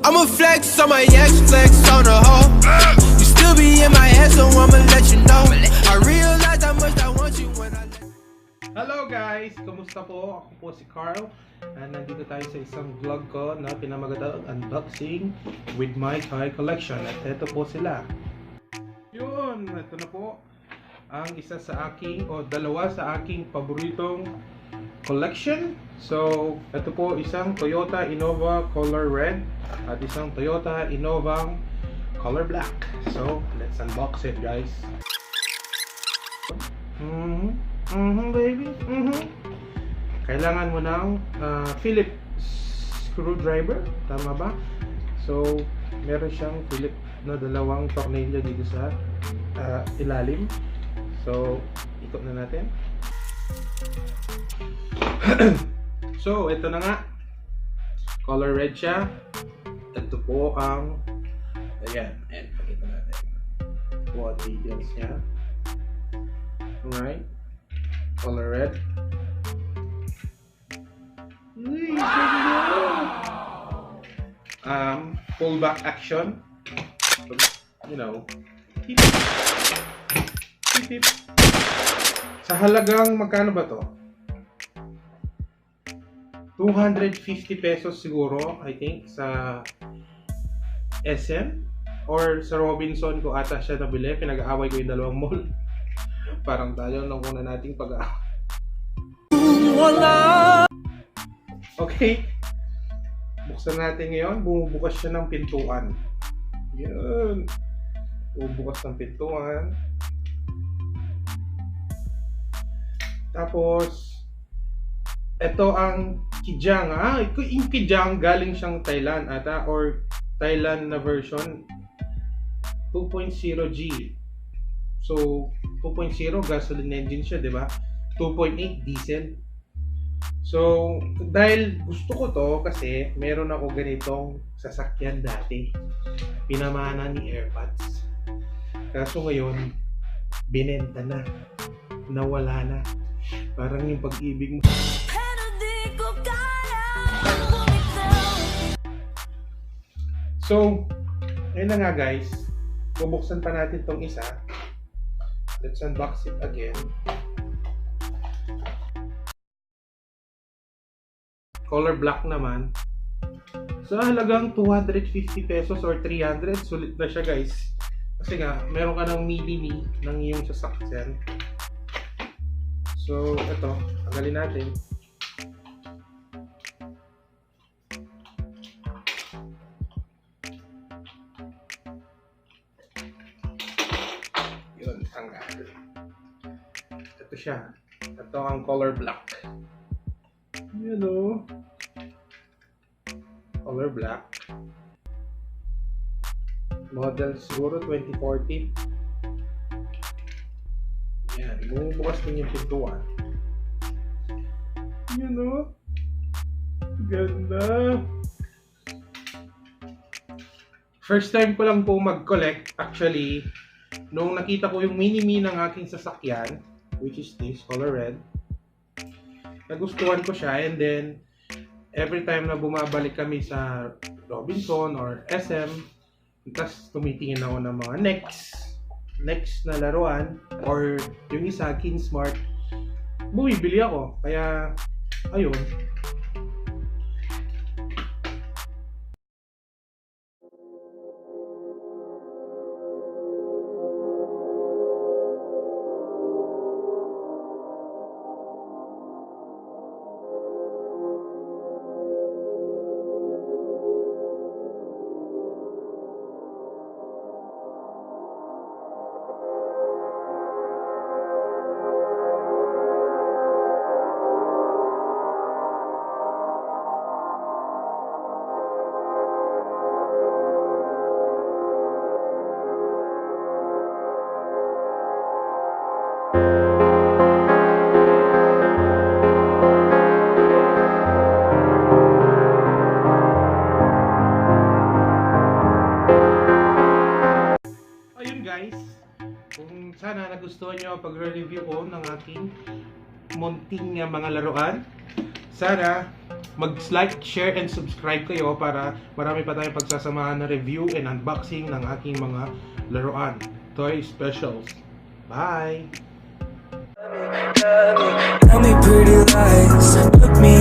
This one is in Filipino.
I'ma flex on my ex, flex on the hoe. You still be in my head, so I'ma let you know. I realize how much I want you when I let. Hello guys! Kumusta po? Ako po si Carl. Nandito tayo sa isang vlog ko na pinamagatang unboxing with my toy collection. At ito po sila. Yun! Ito na po ang isa sa aking o dalawa sa aking paboritong collection. So, ito po isang Toyota Innova color red at isang Toyota Innova color black. So, let's unbox it guys. Baby. Kailangan mo ng Phillips screwdriver, tama ba? So, meron siyang Phillips na dalawang tornilyo dito sa ilalim. So, ikot na natin. So, ito na nga. Color red siya. Ito po ang ayan, pakita natin. Ito ang details niya. Alright. Color red. Pull back action. You know. Hip, hip. Sa halagang magkano ba to? 250 pesos siguro, I think, sa SM or sa Robinson ko ata siya nabili. Pinag-aaway ko yung dalawang mall. Parang tayo nung una nating pag-aaway. Okay. Buksan natin ngayon. Bumubukas siya ng pintuan. Yun. Bumubukas ng pintuan. Tapos, ito ang kijang. Yung kijang galing siyang Thailand ata or Thailand na version 2.0G. So, 2.0 gasoline engine siya, di ba? 2.8 diesel. So, dahil gusto ko to kasi meron ako ganitong sasakyan dati. Pinamana ni AirPods. Kaso ngayon, binenta na. Nawala na. Parang yung pag-ibig mo. So, ayun na nga guys. Bubuksan pa natin tong isa. Let's unbox it again. Color black naman. So, halagang 250 pesos or 300. Sulit na siya guys. Kasi nga, meron ka ng mini ng iyong sasakyan. So, ito. Tanggalin natin. Yun, tanggal. Ito siya. Ito ang color black. You know, color black. Model siguro 2014. Yan, bumubukas din yung pintuan. You know, ganda. First time ko lang po mag-collect. Actually, nung nakita ko yung mini-me ng aking sasakyan, which is this, color red, nagustuhan ko siya, and then every time na bumabalik kami sa Robinson or SM, tapos tumitingin ako ng mga next na laruan or yung isa, Kinsmart, bumibili ako. Kaya ayun. Sana nagustuhan nyo ang pagre-review ko ng aking munting mga laruan. Sana mag-like, share, and subscribe kayo para marami pa tayong pagsasamahan na review and unboxing ng aking mga laruan. Toy specials. Bye! Tell me pretty lies, look me